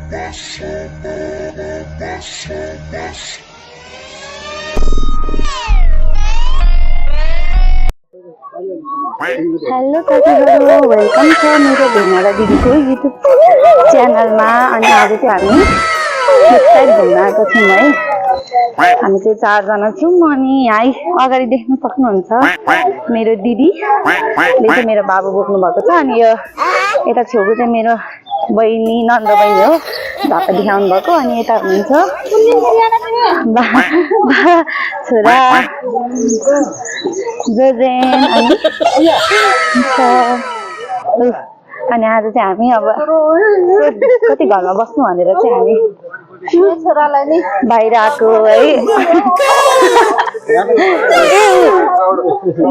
Hello साथीहरु, welcome छ मेरो भेनारा दिदीको युट्युब च्यानलमा। अनि आज चाहिँ हामी एकसाइड घुम्न आएको छौँ है। हामी चाहिँ 4 जना छौँ। अनि यहाँ अगाडि देख्न सक्नुहुन्छ मेरो दिदीले चाहिँ मेरो बाबु बोक्नु भएको छ। अनि यो यता छेउको चाहिँ मेरो बहिनी नन्द बहिनी हो, झापा देखाउनु भएको। अनि यता हुनुहुन्छ छोरा जोजेन। अनि आज चाहिँ हामी अब कति घरमा बस्नु भनेर चाहिँ हामी छोरालाई नि बाहिर आएको है।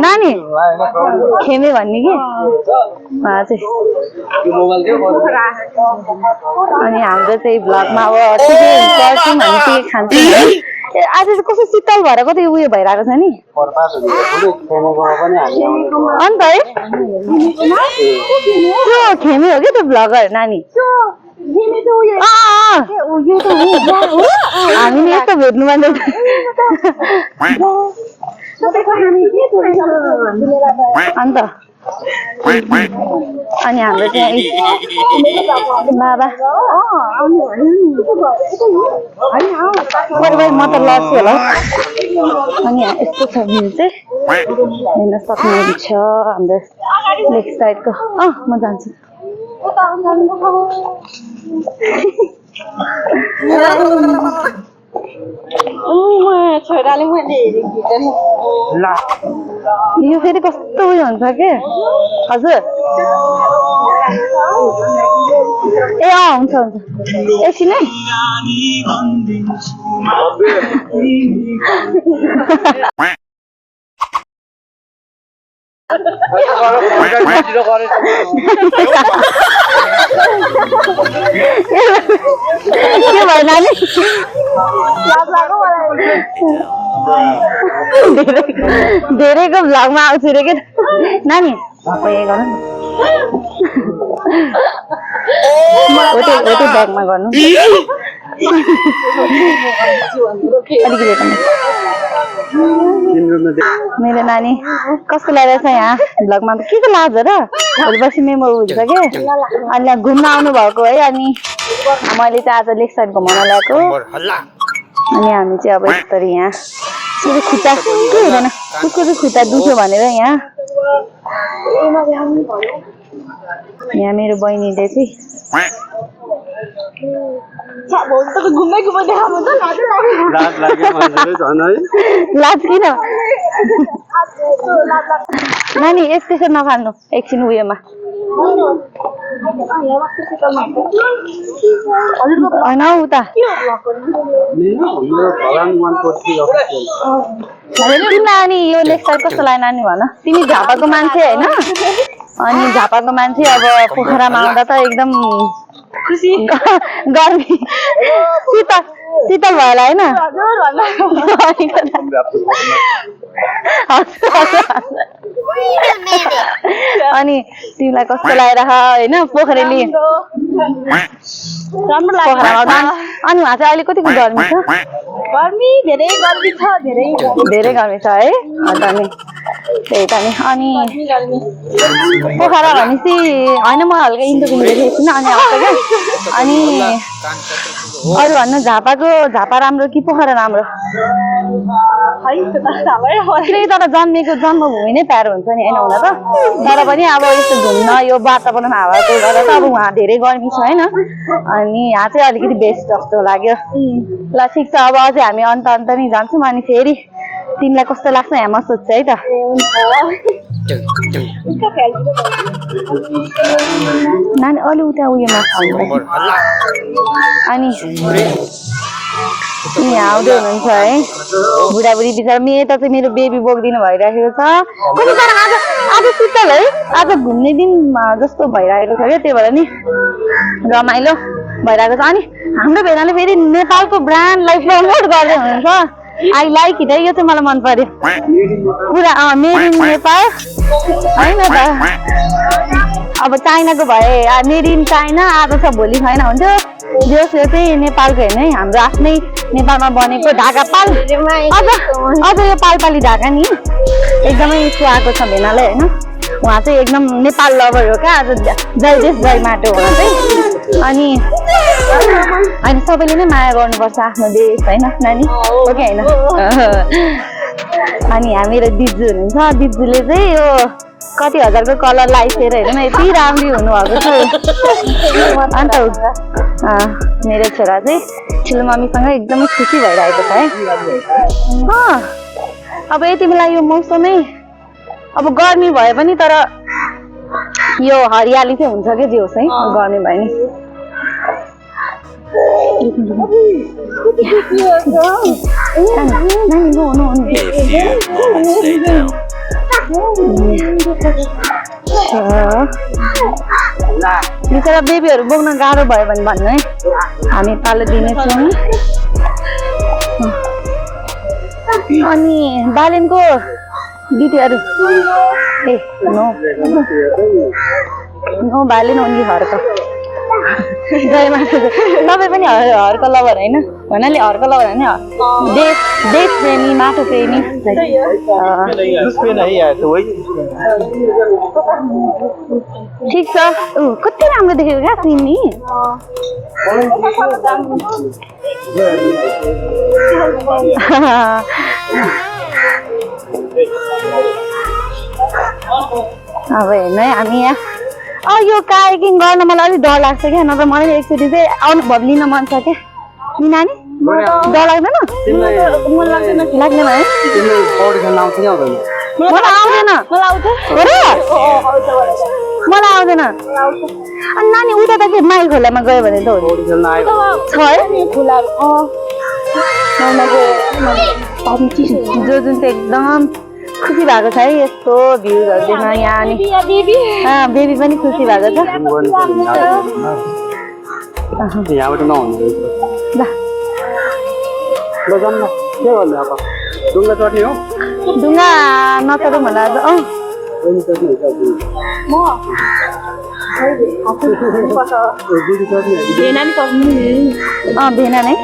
नानी खेमे भन्ने कि अनि हाम्रो चाहिँ भ्लगमा अब गर्छौँ हामी के खान्छौँ। आज चाहिँ कस्तो शीतल भएर कतै उयो भइरहेको छ नि अन्त है। त्यो खेमे हो कि त्यो भ्लगर नानी। हामीले यस्तो भेट्नु मान्दैन। अन्त अनि हाम्रो चाहिँ बाबा म त लड्छु होला। अनि यस्तो छ भने चाहिँ हेर्न सक्नुहुन्छ हाम्रो लेग साइडको। म जान्छु। छोराले मैले यो फेरि कस्तो उयो हुन्छ के हजुर। ए हुन्छ हुन्छ एकछिन है। के भयो नानी? धेरैको भ्लगमा आउँछु रे के नानी। उयो गर्नु होटे ब्यागमा गर्नु अलिकति। मेरो नानी कस्तो लागेको छ यहाँ भ्लगमा? के को लाग्छ र? भोलिपर्सि मेमोर हुन्छ के। अनि यहाँ घुम्न आउनु भएको है। अनि मैले चाहिँ आज लेक साइड घुमाउन ल्याएको। अनि हामी चाहिँ अब यसरी यहाँ खुट्टा के हुँदैन कुकुरको चाहिँ खुट्टा दुख्यो भनेर यहाँ मेरो बहिनीले चाहिँ लाज किन नानी यस्तो नफाल्नु एकछिन उयोमा होइन उता नानी। यो लेक साइड कस्तो लाग्यो नानी भन? तिमी झापाको मान्छे होइन? अनि झापाको मान्छे अब पोखरामा आउँदा त एकदम गर्मी शीतल भयो होला होइन? अनि तिमीलाई कस्तो लागेर होइन पोखरेली पोखरामा आउँदा? अनि उहाँ चाहिँ अहिले कतिको गर्मी छ? धेरै गर्मी छ है। अन्त अनि त्यही त नि। अनि पोखरा भनेपछि होइन म हल्का इन्टरभ्यू देखेको छुइनँ। अनि आउँछ क्या। अनि अरू भन्नु झापा राम्रो कि पोखरा राम्रो? तर जन्मेको जन्मभूमि नै प्यारो हुन्छ नि होइन हुन त। तर पनि अब यस्तो घुम्न यो वातावरण हावाको गर्दा त अब उहाँ धेरै गर्मी छ होइन। अनि यहाँ चाहिँ अलिकति बेस्ट जस्तो लाग्यो। ल ठिक छ। अब अझै हामी अन्त नै जान्छौँ। अनि फेरि तिमीलाई कस्तो लाग्छ यहाँ म सोध्छु है त। नानी अलि उता उयोमा अनि यहाँ आउँदै हुनुहुन्छ है बुढाबुढी बिचरा। यता चाहिँ मेरो बेबी बोकिदिनु भइरहेको छ। कतिजना आज शीतल है, आज घुम्ने दिन जस्तो भइरहेको छ क्या। त्यही भएर नि रमाइलो भइरहेको छ। अनि हाम्रो भेनाले फेरि नेपालको ब्रान्डलाई प्रमोट गर्दै हुनुहुन्छ। आई लाइक इट है। यो चाहिँ मलाई मन पर्यो पुरा। मेड इन नेपाल होइन त। अब चाइनाको भए मेड इन चाइना आज छ भोलि छैन हुन्थ्यो जो चाहिँ नेपालको होइन है हाम्रो आफ्नै नेपालमा बनेको ढाका पाल अझ यो पालपाली ढाका नि एकदमै सुहाएको छ भेनाले होइन उहाँ चाहिँ एकदम नेपाल लभर हो क्या आज जय देश जय माटो उहाँ चाहिँ अनि सबैले नै माया गर्नुपर्छ आफ्नो देश होइन नानी हो कि होइन अनि हामी दिजु हुनुहुन्छ दिजुले चाहिँ यो कति हजारको कलर लगाइसेर हेर्नु यति राम्री हुनुभएको छ अन्त मेरो छोरा चाहिँ ठुलो मम्मीसँग एकदमै खुसी भइरहेको छ है अब यति बेला यो मौसमै अब गर्मी भए पनि तर यो हरियाली चाहिँ हुन्छ कि जे होस् है गर्मी भए नि बिचरा बेबीहरू बोक्न गाह्रो भयो भने भन्नु है हामी पालो दिनेछौँ अनि बालेनको दिदीहरू ए नो बालेन उनी हर्क जय माता तपाईँ पनि हर्क लभर होइन भन्नाले हर्क लभर होइन देश प्रेमी माटो प्रेमी ठिक छ कति राम्रो देखेको क्या तिमी अब हेर्नु है हामी यहाँ यो कायाकिङ गर्न मलाई अलिक डर लाग्छ क्या नत्र मलाई एकचोटि चाहिँ अनुभव लिन मन छ क्या नि नानी डर लाग्दैन लाग्दैन है मलाई आउँदैन मलाई आउँदैन अनि नानी उता त के माइल खोलामा गयो भने त जो जुन चाहिँ एकदम खुसी भएको छ है यस्तो भ्यूजहरू देख्न यहाँ अनि बेबी पनि खुसी भएको छ ढुङ्गा नचढौँ होला आज भेना नै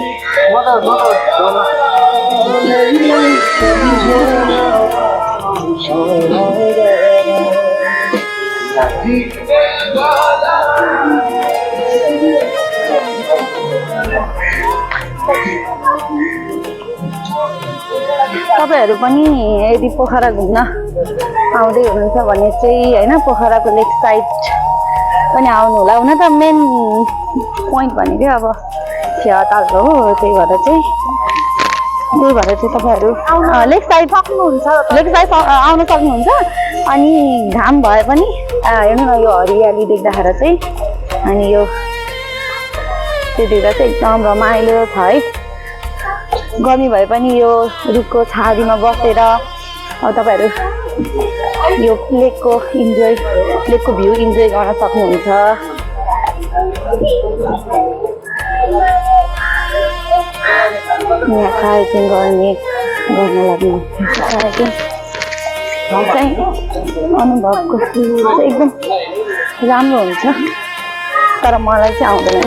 तपाईहरु पनि यदि पोखरा घुम्न आउँदै हुनुहुन्छ भने चाहिँ हैन पोखराको लेक साइड पनि आउनु होला हुन त मेन पोइन्ट भनेकै अब छियाताल हो त्यही भएर चाहिँ तपाईहरु लेक साइड आउन सक्नुहुन्छ अनि घाम भए पनि हेर्नु न यो हरियाली देख्दाखेरि चाहिँ अनि यो त्यो देख्दा चाहिँ एकदम रमाइलो छ है गर्मी भए पनि यो रुखको छारीमा बसेर अब तपाईहरु यो लेकको भ्यू इन्जोय गर्न सक्नुहुन्छ यहाँ कायाकिङ गर्न लाग्ने चाहिँ अनुभवको चाहिँ एकदम राम्रो हुन्छ तर मलाई चाहिँ आउँदैन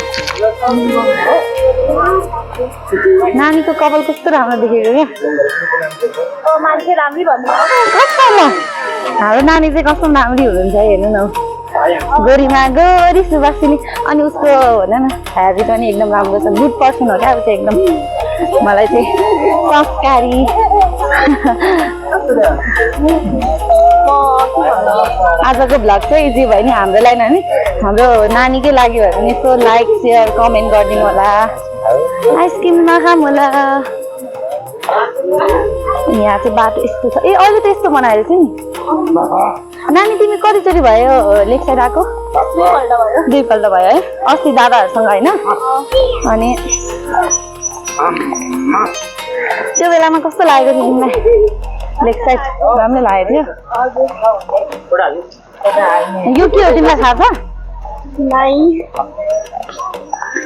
नानीको कपाल कस्तो राम्रो देखेको क्या मान्छे राम्री भन्नु हाम्रो नानी चाहिँ कस्तो राम्री हुनुहुन्छ हेर्नु न गोरीमा गोरी सुबासिनी अनि उसको भन न हेबिट पनि एकदम राम्रो छ गुड पर्सन हो क्या अब चाहिँ एकदम मलाई चाहिँ संस्कारी आजको भ्लग चाहिँ इजी भयो नि हाम्रो लागि नि हाम्रो नानीकै लागि भयो भने यसो लाइक सेयर कमेन्ट गरिदिनु होला आइसक्रिम नखाम होला यहाँ चाहिँ बाटो यस्तो छ ए अहिले त यस्तो बनाएर छ नि नानी तिमी कतिचोटि भयो लेक साइड आएको दुईपल्ट भयो है अस्ति दादाहरूसँग होइन अनि त्यो बेलामा कस्तो लागेको थियो तिमीलाई लेक साइड राम्रो लागेको थियो यो के हो तिमीलाई थाहा छ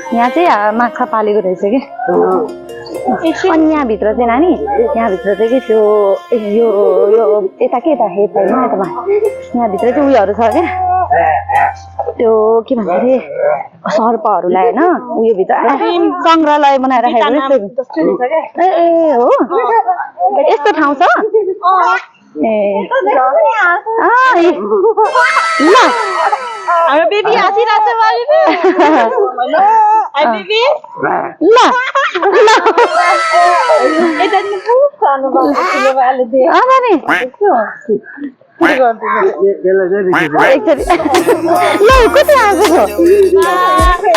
यहाँ चाहिँ माछा पालेको रहेछ कि अनि यहाँभित्र चाहिँ नानी यहाँभित्र चाहिँ के त्यो यो यता के यता हेर्छ होइन यतामा यहाँभित्र चाहिँ उयोहरू छ क्या त्यो के भन्छ अरे सर्पहरूलाई होइन उयो भित्र सङ्ग्रहालय बनाएर राखेको ए हो यस्तो ठाउँ छ ए ल हाम्रो बेबी हाँसिरहेछ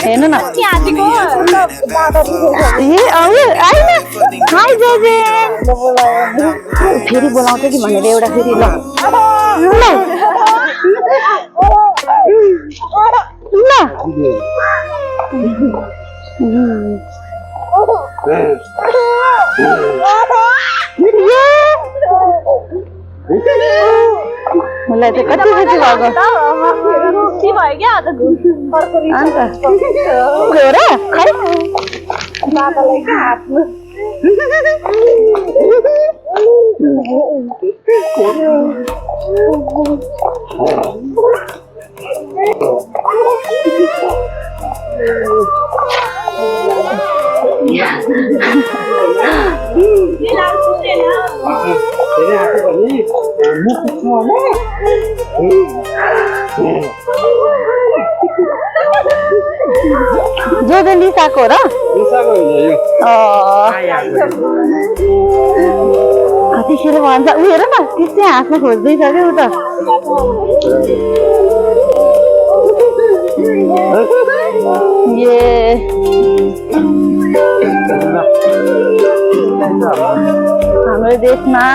हेर्नु न फेरि बोलाउँछ कि भनेर एउटा फेरि ल मलाई चाहिँ कति कति भएको भयो क्या अन्त गएर खै बाबालाई क्या हात्नु जो लिसाको र कतिखेर भन्छ उ हेर न त्यस्तै हाँस्न खोज्दैछ क्या उ त हाम्रो देशमा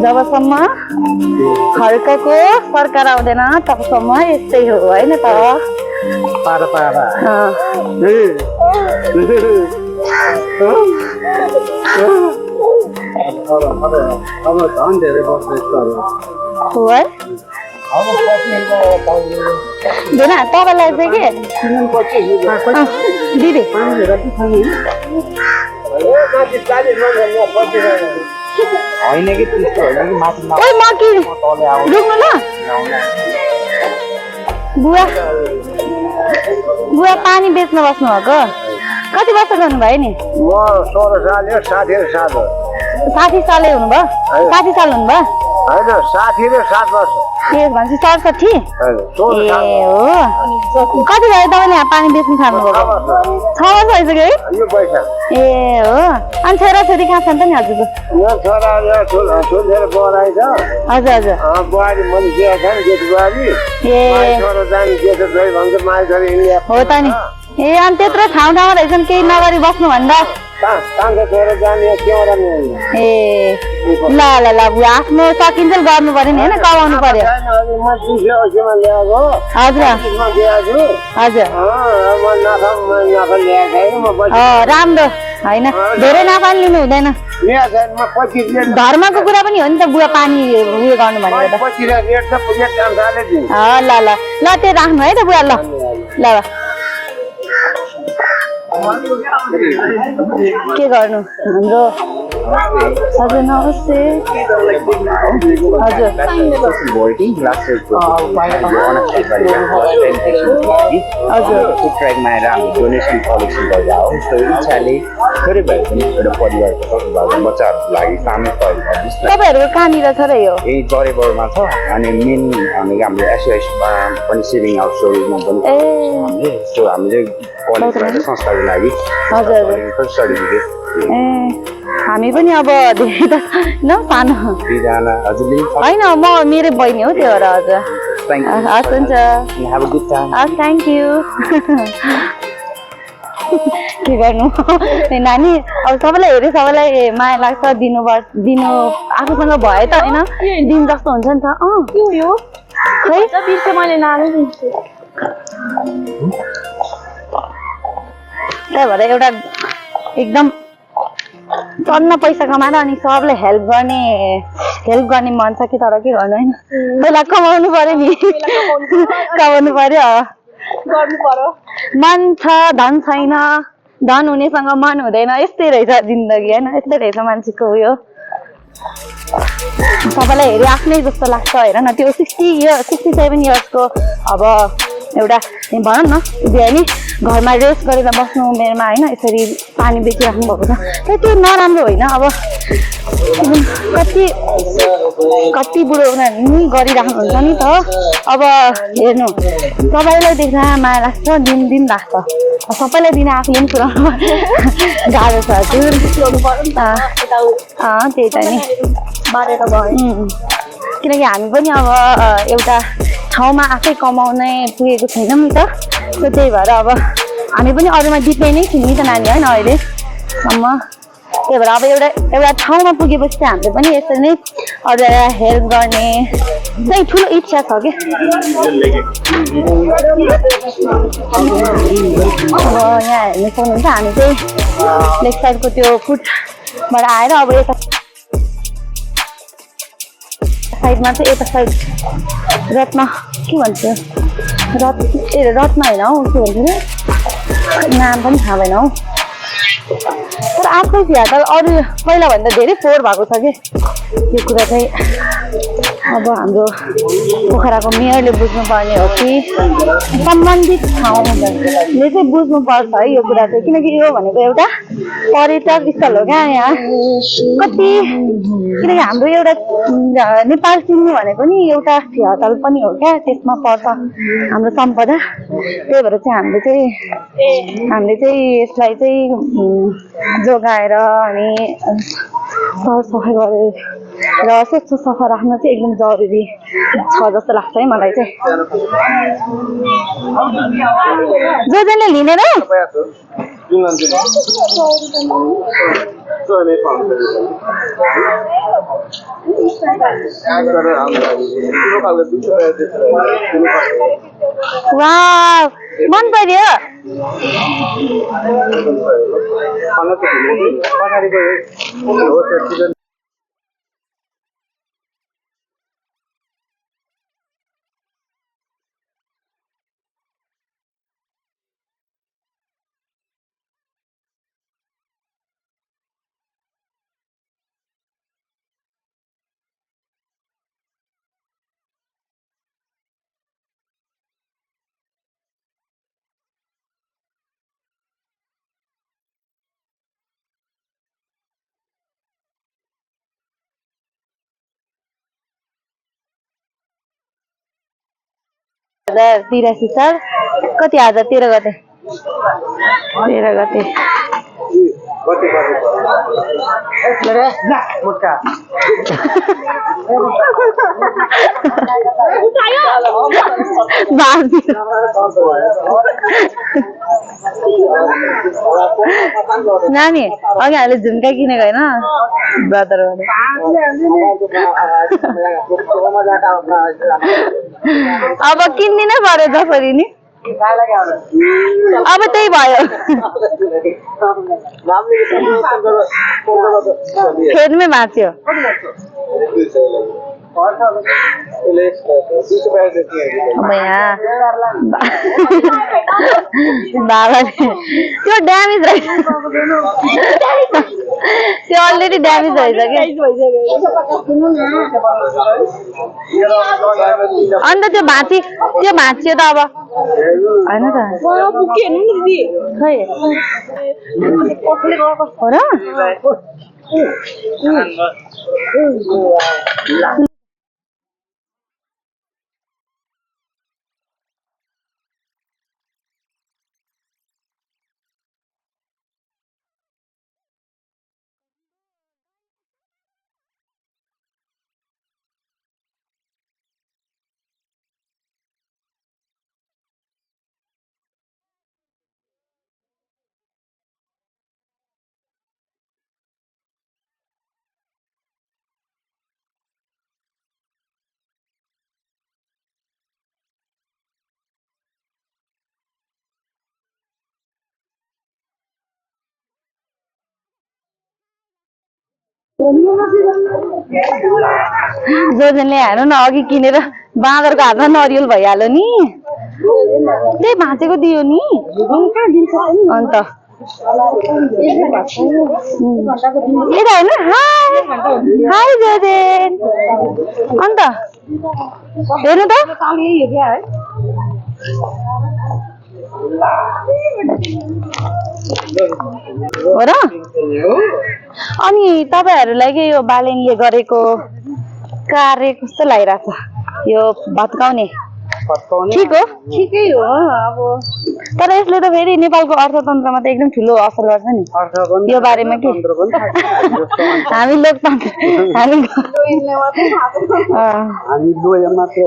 जबसम्म खड्काको सरकार आउँदैन तबसम्म यस्तै हो होइन त तपाईँलाई चाहिँ के दिदी होइन कि त्यस्तो होइन कि माथि रुक्नु ल बुवा पानी बेच्न बस्नु भएको कति वर्ष गर्नुभयो नि म 16 साल 60 सालै हुनुभयो 60 साल हुनुभयो होइन 60 र 7 वर्ष ए भनेपछि 67 ए हो कति भयो तपाईँले यहाँ पानी बेच्नु थाल्नुभयो 6 वर्ष भइसक्यो है यो पैसा ए हो अनि छोराछोरी कहाँ छन् त नि हजुरको यहाँ छोरा छोरा बढाइ छ हजुर हजुर बुहारी मैले दिएको छ नि जेठी बुहारी ए छोरा जाने जेठो छोरी भन्छ माइ छोरी इन्डिया हो त नि ए अनि त्यत्रो ठाउँमा रहेछन् केही नगरी बस्नु भन्दा कान्छ छोरा जाने क्यामेरा ए ल ल ल बुवा आफ्नो सकिन्छ गर्नु पर्यो नि होइन कमाउनु पर्यो म 280 मा ल्याएको हजुर हजुर राम्रो होइन धेरै नाफा लिनु हुँदैन धर्मको कुरा पनि हो नि त बुवा पानी उयो गर्नु भनेर त ल ल ल त्यो राख्नु है त बुवा ल ल के गर्नु हाम्रो हजुर नमस्ते हजुर डोनेसन कलेक्सन गरेर हो त्यो इच्छाले थोरै भए पनि एउटा परिवारको बच्चाहरूको लागि सामूहिक तपाईँहरूको कहाँनिर छ र यो यही जरेबरमा छ अनि मेन हामी हाम्रो एसोसिएसनमा पनि सेभिङ हाउस स्टोरमा पनि हामीले संस्थाको लागि सर्टिफिकेट हामी पनि अब धेरै त न सानो होइन म मेरो बहिनी हो त्यो भएर हजुर हस् हुन्छ थ्याङ्क यू के गर्नु नानी अब सबैलाई हेऱ्यो सबैलाई माया लाग्छ दिनु आफूसँग भयो त होइन दिन जस्तो हुन्छ नि त खै मैले नानु त्यही भएर एउटा एकदम टन्न पैसा कमाएर अनि सबलाई हेल्प गर्ने मन छ कि तर के गर्नु होइन पहिला कमाउनु पर्यो नि कमाउनु पर्यो मन छ धन छैन धन हुनेसँग मन हुँदैन यस्तै रहेछ जिन्दगी होइन यस्तै रहेछ मान्छेको उयो सबैलाई हेऱ्यो आफ्नै जस्तो लाग्छ हेर न त्यो 67 इयर्सको अब एउटा भनौँ न बिहानी घरमा रेस्ट गरेर बस्नु उमेरमा होइन यसरी पानी बेचिराख्नु भएको छ तर त्यो नराम्रो होइन अब कति बुढो उनीहरू नि गरिराख्नुहुन्छ नि त अब हेर्नु सबैलाई देख्दा माया लाग्छ दिन लाग्छ सबैलाई दिन आफूले पनि पुऱ्याउनु गाह्रो छ त्यही त नि किनकि हामी पनि अब एउटा ठाउँमा आफै कमाउनै पुगेको छैनौँ नि त त्यही भएर अब हामी पनि अरूमा डिपेन्ड नै छौँ नि त नानी होइन अहिलेसम्म त्यही भएर अब एउटा ठाउँमा पुगेपछि चाहिँ हामीले पनि यसरी नै अरूलाई हेल्प गर्ने चाहिँ ठुलो इच्छा छ कि अब यहाँ हेर्नु सक्नुहुन्छ हामी चाहिँ लेफ्ट साइडको त्यो फुटबाट आएर अब यता साइडमा चाहिँ यता साइड रत्न के भन्छ रत्न होइन हौ के भन्छ नाम पनि थाहा भएन हौ तर आजकल फिलहाल त अरू पहिलाभन्दा धेरै फोहोर भएको छ कि यो कुरा चाहिँ अब हाम्रो पोखराको मेयरले बुझ्नुपर्ने हो कि सम्बन्धित ठाउँले चाहिँ बुझ्नुपर्छ है यो कुरा चाहिँ किनकि यो भनेको एउटा पर्यटक स्थल हो क्या यहाँ कति किनकि हाम्रो एउटा नेपाल चिन्नु भनेको नि एउटा स्थल पनि हो क्या त्यसमा पर्छ हाम्रो सम्पदा त्यही भएर चाहिँ हामीले चाहिँ यसलाई चाहिँ जोगाएर अनि सरसफाइ गरेर र स्वच्छ सफा राख्न चाहिँ एकदम जरुरी छ जस्तो लाग्छ है मलाई चाहिँ जोजनले लिने र वाउ मन पर्यो तिरासी सर कति आज 13 गते नानी अघि हामीले झुम्का किनेको होइन ब्रदरबाट अब किन्दिनै पर्यो जसरी नि अब त्यही भयो फेदमै भाँच्यो अब यहाँ बाबाले त्यो ड्यामेज रहेछ त्यो अलरेडी ड्यामेज रहेछ कि अन्त त्यो भाँच्यो त अब होइन त हो र जोजनले हेर्नु न अघि किनेर बाँदरको हातमा नरिवल भइहाल्यो नि त्यही भाँचेको दियो नि अन्त यता हेर्नु हाई जोजेन अन्त हेर्नु त हो र अनि तपाईहरुलाई के यो बालेनले गरेको कार्य कस्तो लागिराछ यो भत्काउने ठीक हो ठिकै हो अब तर यसले त फेरि नेपालको अर्थतन्त्रमा त एकदम ठुलो असर गर्छ नि यो बारेमा के हामी लोकतन्त्र हामी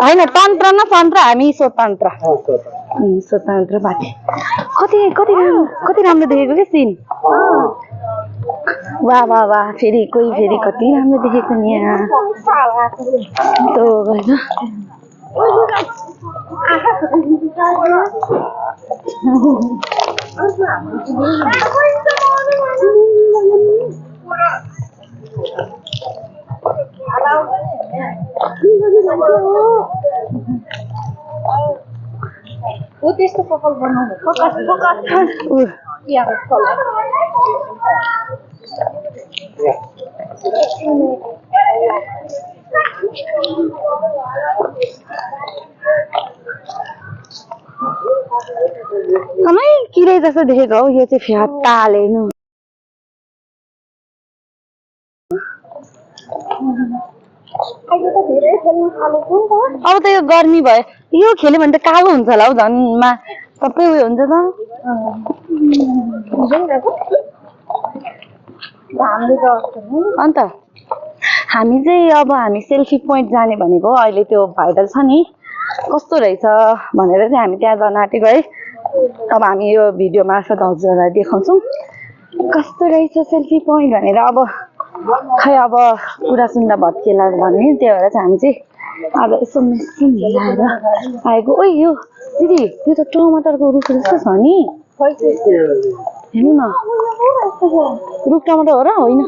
हैन तन्त्र न तन्त्र हामी स्वतन्त्र स्वतन्त्र पार्टी कति राम्रो देखेको के सिन वाह वाह वाह फेरि कोही फेरि कति राम्रो देखेको नि यहाँ तो हैन हो त्यस्तो कपाल बनाउनु फोकस कमै किरे जस्तो देखेको हो यो चाहिँ फ्याट्टा हालेनु अब त यो गर्मी भयो यो खेल्यो भने त कालो हुन्छ होला हौ झनमा सबै उयो हुन्छ त अन्त हामी चाहिँ अब हामी सेल्फी पोइन्ट जाने भनेको अहिले त्यो भाइरल छ नि कस्तो रहेछ भनेर चाहिँ हामी त्यहाँ जान आँटेको है अब हामी यो भिडियो मार्फत हजुरहरूलाई देखाउँछौँ कस्तो रहेछ सेल्फी पोइन्ट भनेर अब खै अब कुरा सुन्दा भत्केला भन्ने त्यही भएर चाहिँ हामी चाहिँ अब यसो मेसिन मिलाएर आएको ओइ यो दिदी यो त टमाटरको रुख जस्तो छ नि हेर्नु न रुख टमाटर हो र होइन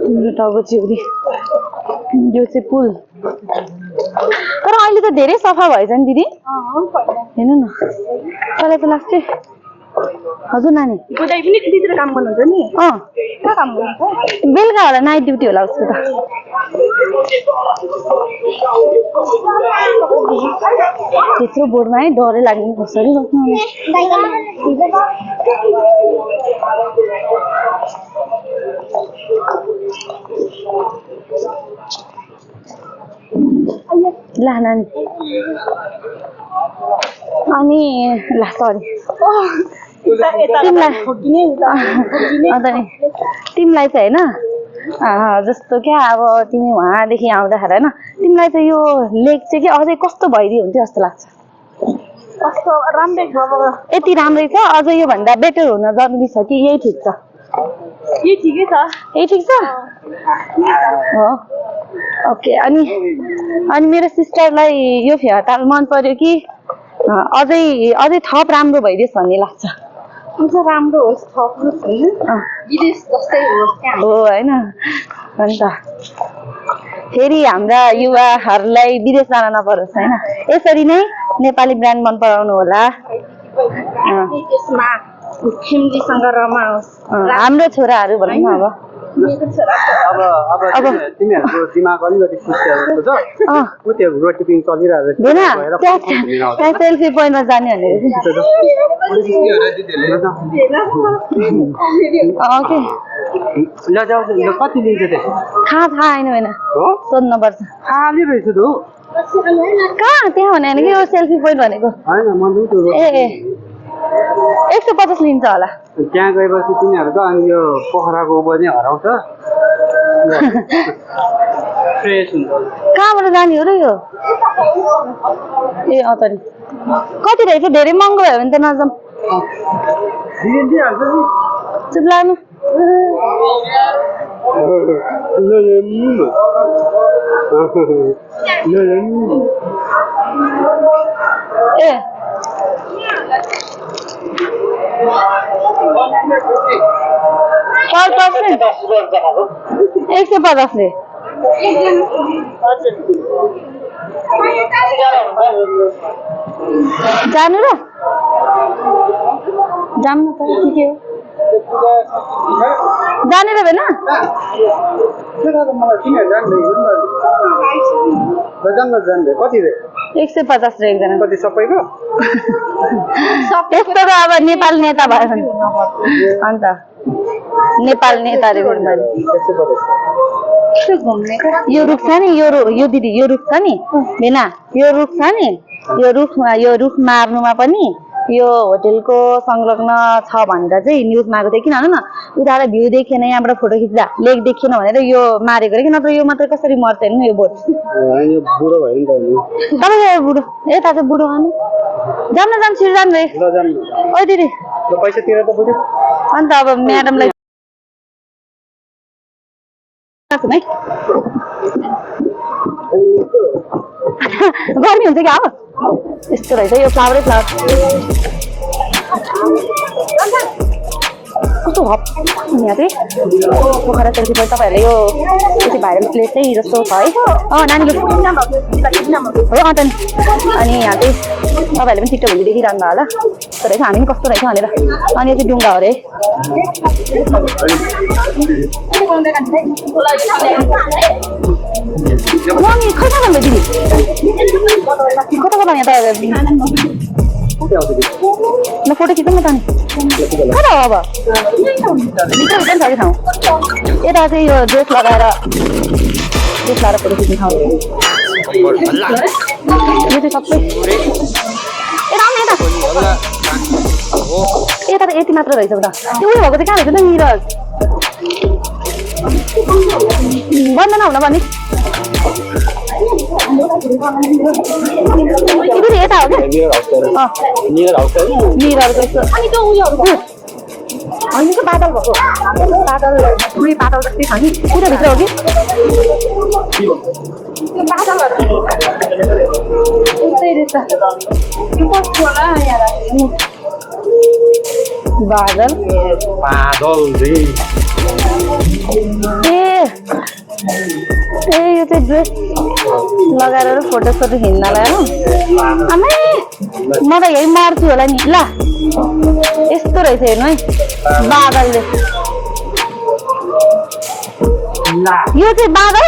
तिम्रो टाउको चिउरी यो चाहिँ पुल तर अहिले त धेरै सफा भएछ नि दिदी हेर्नु न मलाई त लाग्छ हजुर नानी बुझाइ पनि त्यतिर काम गर्नुहुन्छ नि कहाँ काम गर्नुहुन्छ बेलुका होला नाइट ड्युटी होला उसको त त्यत्रो बोर्डमा है डरै लाग्ने कसरी बस्नु ला नानी अनि ला सरी तिमीलाई चाहिँ होइन जस्तो क्या अब तिमी उहाँदेखि आउँदाखेरि होइन तिमीलाई चाहिँ यो लेक चाहिँ के अझै कस्तो भइदियो हुन्थ्यो जस्तो लाग्छ यति राम्रै छ अझ यो भन्दा बेटर हुन जरुरी छ कि यही ठिक छ यही ठिकै छ यही ठिक छ हो ओके अनि मेरो सिस्टरलाई यो फेयरटाल मन पर्यो कि अझै थप राम्रो भइदियोस् भन्ने लाग्छ राम्रो होस् थप विदेश जस्तै होस् हो होइन अन्त फेरि हाम्रा युवाहरूलाई विदेश जान नपरोस् होइन यसरी नै नेपाली ब्रान्ड मन पराउनु होला फ्यामिलीसँग रमाओस् हाम्रो छोराहरू भनौँ न अब तिमीहरूको दिमाग अलिकति सुस्तेको छ त्यो रोटिपिङ चलिरहेको त्यहाँ सेल्फी पोइन्टमा जाने भनेर कति लिन्छ त्यो थाहा आएन होइन सोध्नुपर्छ रहेछ त कहाँ त्यहाँ भने कि यो सेल्फी पोइन्ट भनेको ए 150 लिन्छ होला त्यहाँ गएपछि तिमीहरूको अनि यो पोखराको ऊपर चाहिँ हराउँछ फ्रेस हुन्छ कहाँबाट जाने हो र यो ए अतरी कति रहेछ धेरै महँगो भयो भने त नजाऊँ चुप लाग्नु ए 150 ले जानु र जानु त के हो जाने र भएन कति रे 150 र एकजना कति सबैको त्यस्तो त अब नेपाल नेता भयो भने अन्त नेपाल नेता रे मैले यो रुख छ नि यो दिदी यो रुख छ नि बिना यो रुख छ नि यो रुख मार्नुमा पनि यो होटलको संलग्न छ भनेर चाहिँ न्युजमा आएको थियो किन न उताबाट भ्यू देखेन यहाँबाट फोटो खिच्दा लेक देखेन भनेर यो मारेको रे कि नत्र यो मात्र कसरी मर्छ हेर्नु यो बोट बुढो भयो नि त तपाईँ बुढो यता चाहिँ बुढो आउनु जानु जानु छिटो जानु रे ओ दिदी पैसा तिरेर त बुझ्यो अन्त अब म्याडमलाई गर्मी हुन्छ क्या अब यस्तो रहेछ यो फ्लावरै फ्लावर कस्तो हप यहाँ चाहिँ पोखरा चौकीबाट तपाईँहरूले यो यति भाइरल प्लेस चाहिँ जस्तो छ है नानीले हो अन्त नि अनि यहाँ चाहिँ तपाईँहरूले पनि टिकटकहरू देखिरहनु भयो होला यस्तो रहेछ हामी पनि कस्तो रहेछ भनेर अनि यो चाहिँ डुङ्गा हो अरे मम्मी कता भन्नु दिदी कता कता यहाँ त ल फोटो खिचौँ न त नि कता हो अब भित्र छ कि ठाउँ यता चाहिँ यो ड्रेस लगाएर फोटो खिच्ने ठाउँ यो चाहिँ सबै यता त यति मात्र रहेछ उता त्यो उयो भएको चाहिँ कहाँ रहेछ त निरज बन्द नहुन भने यता हो क्या होइन त्यो बादल भएको बादल पुरै बादल जस्तै छ नि पुरा भित्र हो कि बादल ए यो चाहिँ ड्रेस लगाएर फोटो हिँड्नलाई हो आमै म त यही मर्छु होला नि ल यस्तो रहेछ हेर्नु है बादलले यो चाहिँ बादल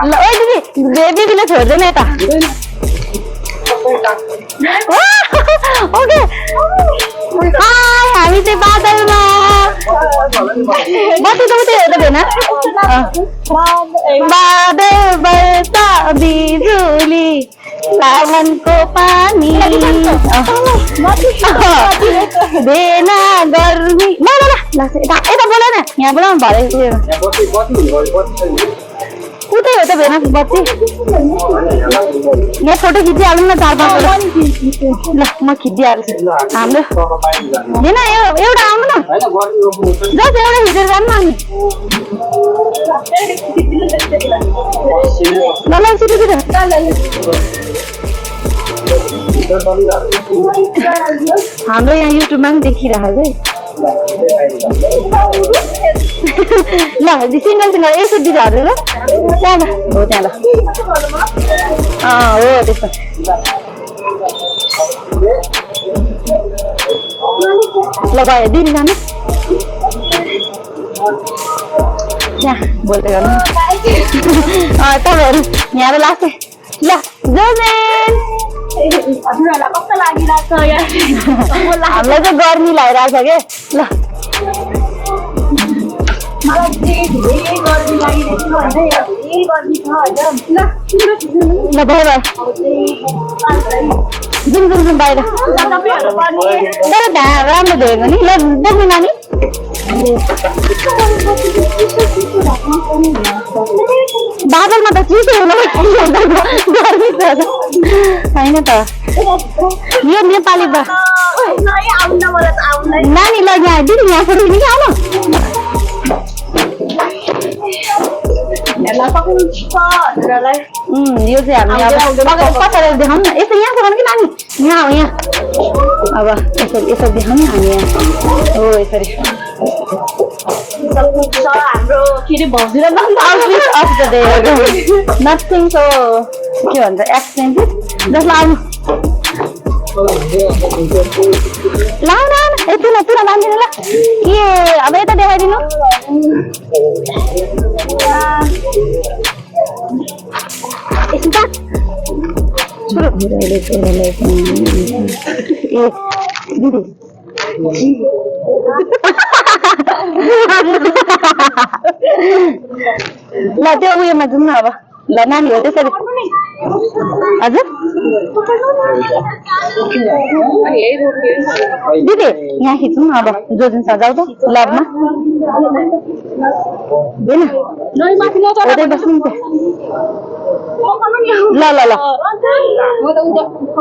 ल ओ दिदी दिदीले छोड्दैन यता ओके हामी चाहिँ बादलमा बत्ती त उतै हेर्दै भएन बादल बर्षा बिजुली सावनको पानी भेना गर्मी ल यता बोल न यहाँ बोला भरे उतै हो त भेना बत्ती यहाँ फोटो खिचिहालौँ न 4-5 ल म खिचिहाल्छु हाम्रो होइन एउटा आउनु न जस एउटा खिचेर जानु न हामी ल छिटो छिटो हाम्रो यहाँ युट्युबमा पनि देखिरहेको ल सिङ्गल यसो दिदीहरू ल त्यहाँ हो त्यहाँ हो त्यस्तो ल गयो दिदी जानु यहाँ बोल्दै गर्नु तपाईँहरू यहाँ लास्ट ल जोमेन कस्तो लागिरहेको हामीलाई चाहिँ गर्मी लागिरहेको छ के ल ल भयो जाउँ बाहिर तर राम्रो धोएको नि ल देख्नु नानी बादलमा त चिसो हुनु गर्मी छ होइन त यो नेपाली नानी ल यहाँ दिदी यहाँ फोटो खिच्नु आउनु यो चाहिँ हामी अब कसरी देखाउँ न यस्तो यहाँ देखाउनु कि नानी यहाँ हो यहाँ अब यसरी देखाउँ न हामी यहाँ हो यसरी हाम्रो के अरे भाउजूले नथिङ सो के भन्छ एक्सपेन्सिभ जसलाई आउनु लाऊ न यति न पुरा बाँधिनु ल के अब यता देखाइदिनु एकछिन छोरो ए दिदी ल त्यो उयोमा जाउँ न अब ल नानीहरू त्यसरी हजुर दिदी यहाँ खिचौँ न अब जो जुन सजाउ त लबमा बस्नु ल ल ल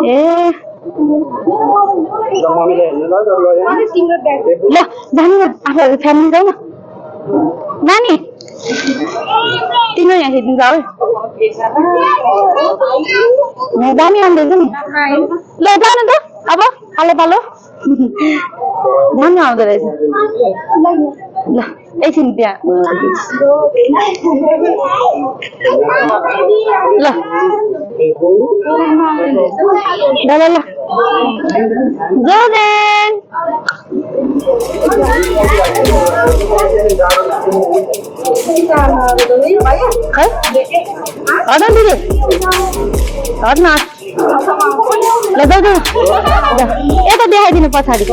ए ल जानु न आफूहरू फ्यामिली जाउँ न नानी तिम्रो यहाँ खिच्नु जाऊ यहाँ दामी आउँदैछ नि ल जानु त अब पालो पालो दामी आउँदो रहेछ ल एकछिन त्यहाँ ल ल ल ल जोदेन हट दिदी हट न ल जाऊ जाऊ यता देखाइदिनु पछाडि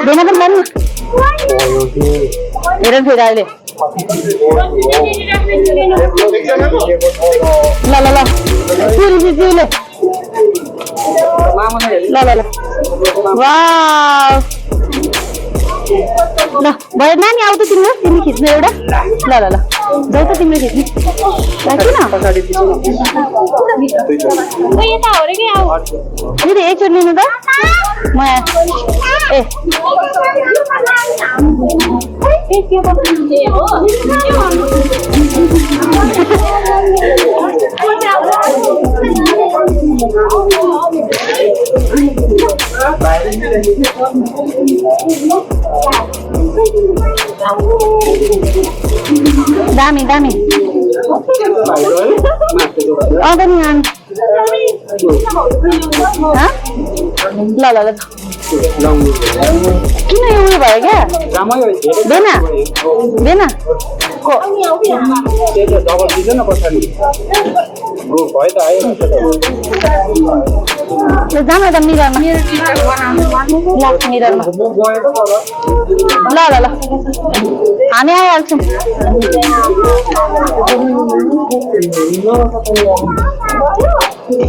भेना पनि जानु हेर फेरि अहिले ल ल ल चिउले ल ल ल वाउ ल भयो नानी आउ त तिम्रो तिमी खिच्नु एउटा ल ल ल जाऊ त तिम्रो खिच्नु किन दिदी एकचोटि लिनु त म ए दामी दामी आउँछ नि नानी ल ल ल किन यो उयो भयो क्या बेना बेना को जानु त मिररमा मिररमा ल ल ल हामी आइहाल्छौँ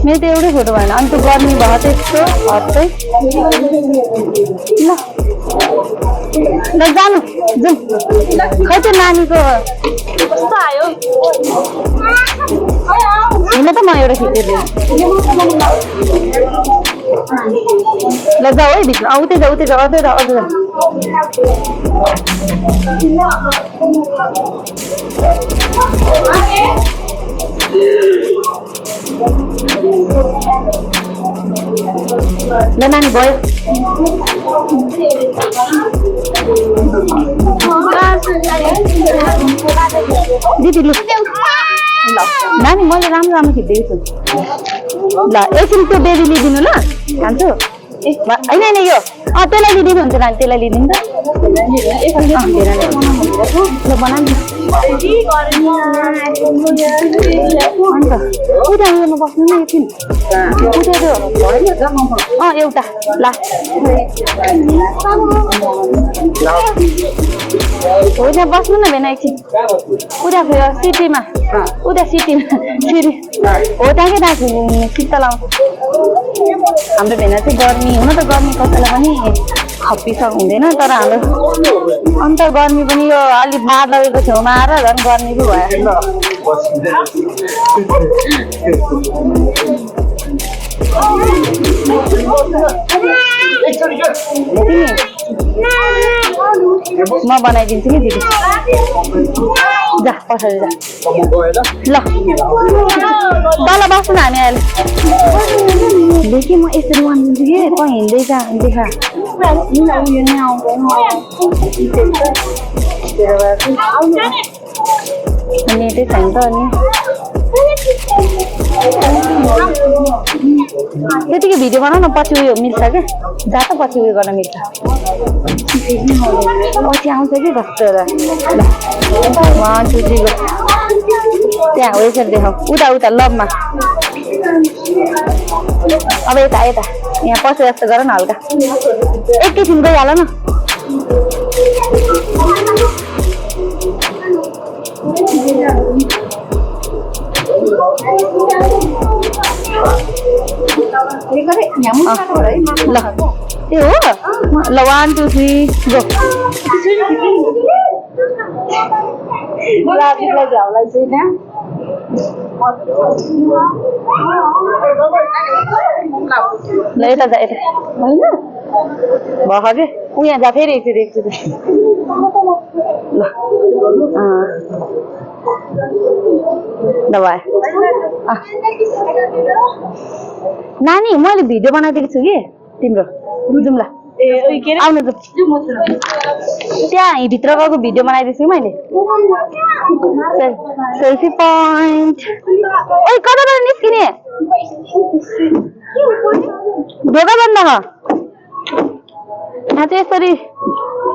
मेरो त एउटै फोटो भएन अनि त्यो गर्मी भयो त्यस्तो हट्दै ल जानु जाउँ खै त्यो नानीको कस्तो आयो होइन त म एउटा खिचिदिएँ ल जाऊ है भित्र उतै जाऊ उतै जाऊ अझै अझै ल नानी भयो दिदी लु ल नानी मैले राम्रो राम्रो खिचिदिएको छु ल एकछिन त्यो बेबी लिइदिनु ल खान्छु होइन होइन यो त्यसलाई लिइदिनु हुन्छ नानी त्यसलाई लिइदिनु त ल बनाउनु अन्त उता उयोमा बस्नु न एकछिन उता एउटा ल होइन बस्नु न भेना एकछिन उता सिटीमा उता सिटीमा सिटी हो त्यहाँकै राख्छु शीतल आउँछ हाम्रो भेना चाहिँ गर्मी हुन त गर्मी कसैलाई पनि खप्पिसक हुँदैन तर हाम्रो अन्त गर्मी पनि यो अलिक बादलको छेउमा आएर झन् गर्मी पो भयो म बनाइदिन्छु नि दिदी जा पछाडि जा ल तल बस्नु न हामी अहिले देखि म यसरी भनिदिन्छु कि त हिँड्दैछ देखा उयो नै आउँदैन नेटै छैन त अनि त्यतिकै भिडियो बनाऊ न पछि उयो मिल्छ क्या जा त पछि उयो गर्न मिल्छ पछि आउँछ कि कस्तो र वान टू थ्री गो त्यहाँ हो यसरी देखाऊ उता उता लभमा अब यता यता यहाँ पसे जस्तो गर न हल्का एकैछिन गइहाल न ल त्यो हो ल 1 2 3 गो राजीलाई झ्याउलाई चाहिँ त्यहाँ ल यता जा यता होइन भख के ऊ यहाँ जा फेरि एकचोटि एकचोटि ल ल भयो नानी मैले भिडियो बनाइदिएको छु कि तिम्रो जाउँ ल आउनु जाउँ त्यहाँ भित्र गएको भिडियो बनाइदिएको छु कि मैले सेल्फी पोइन्ट ओइ कताबाट निस्किने ढोका बन्द यहाँ चाहिँ यसरी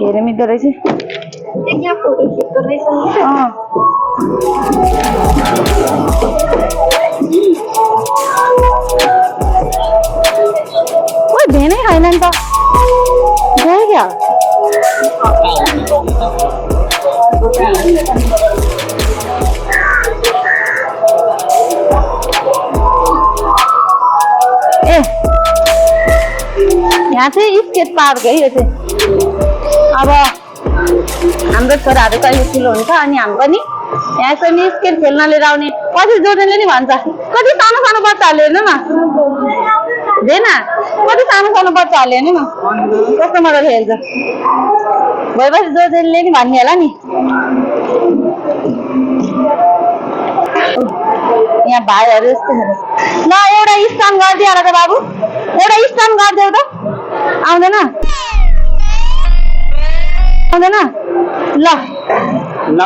हेरे मिल्दो रहेछ ओइ भेनै छैन नि त गयो क्या ए यहाँ चाहिँ स्केट पार्क है यो चाहिँ अब हाम्रो छोराहरू कहिले ठुलो हुन्छ अनि हामी पनि यहाँ चाहिँ स्केट खेल्न लिएर आउने कति जोड्नेले नि भन्छ कति सानो सानो बच्चाहरूले हेर्नु न हेर्न कति सानो सानो बच्चाहरूले हेर्नु न कस्तो मजाले खेल्छ भएपछि जोड्नेले नि भन्ने होला नि यहाँ भाइहरू यस्तो ल एउटा स्टान गरिदियो होला त बाबु एउटा स्टान गरिदेऊ त आउँदैन आउँदैन ल ल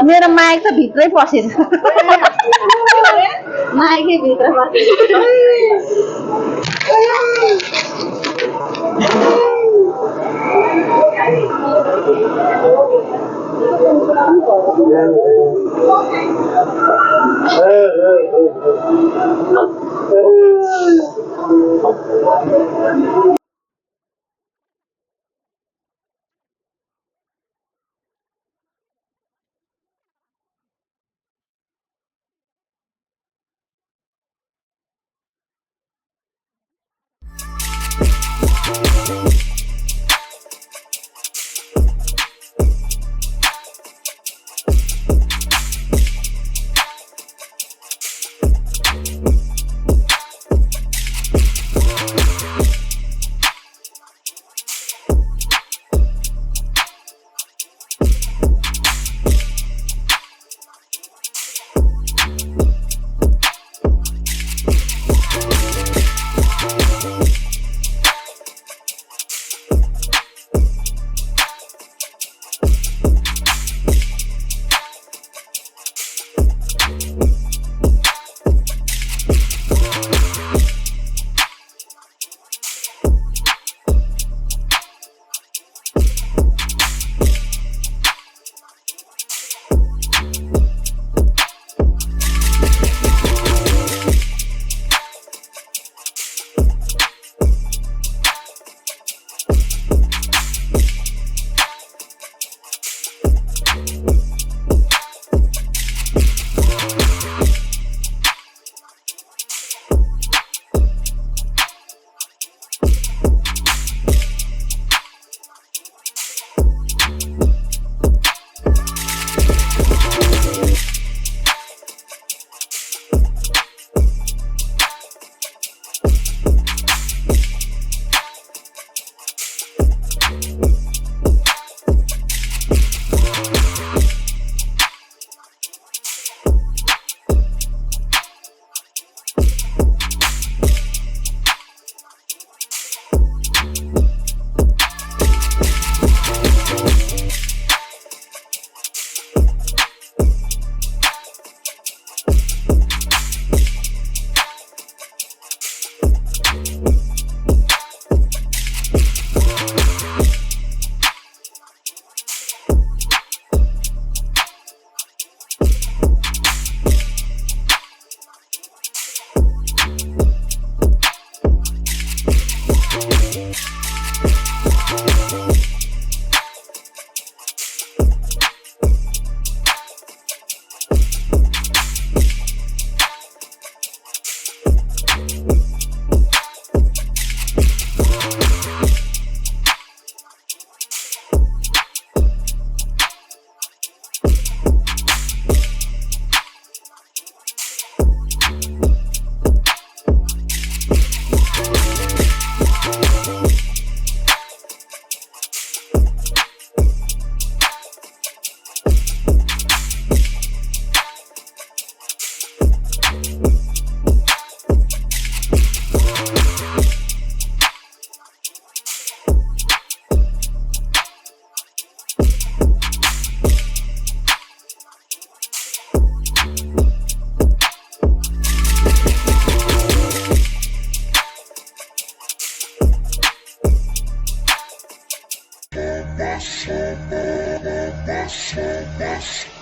मेरो माइक त भित्रै पसेर माइकै भित्र पसेर Bass.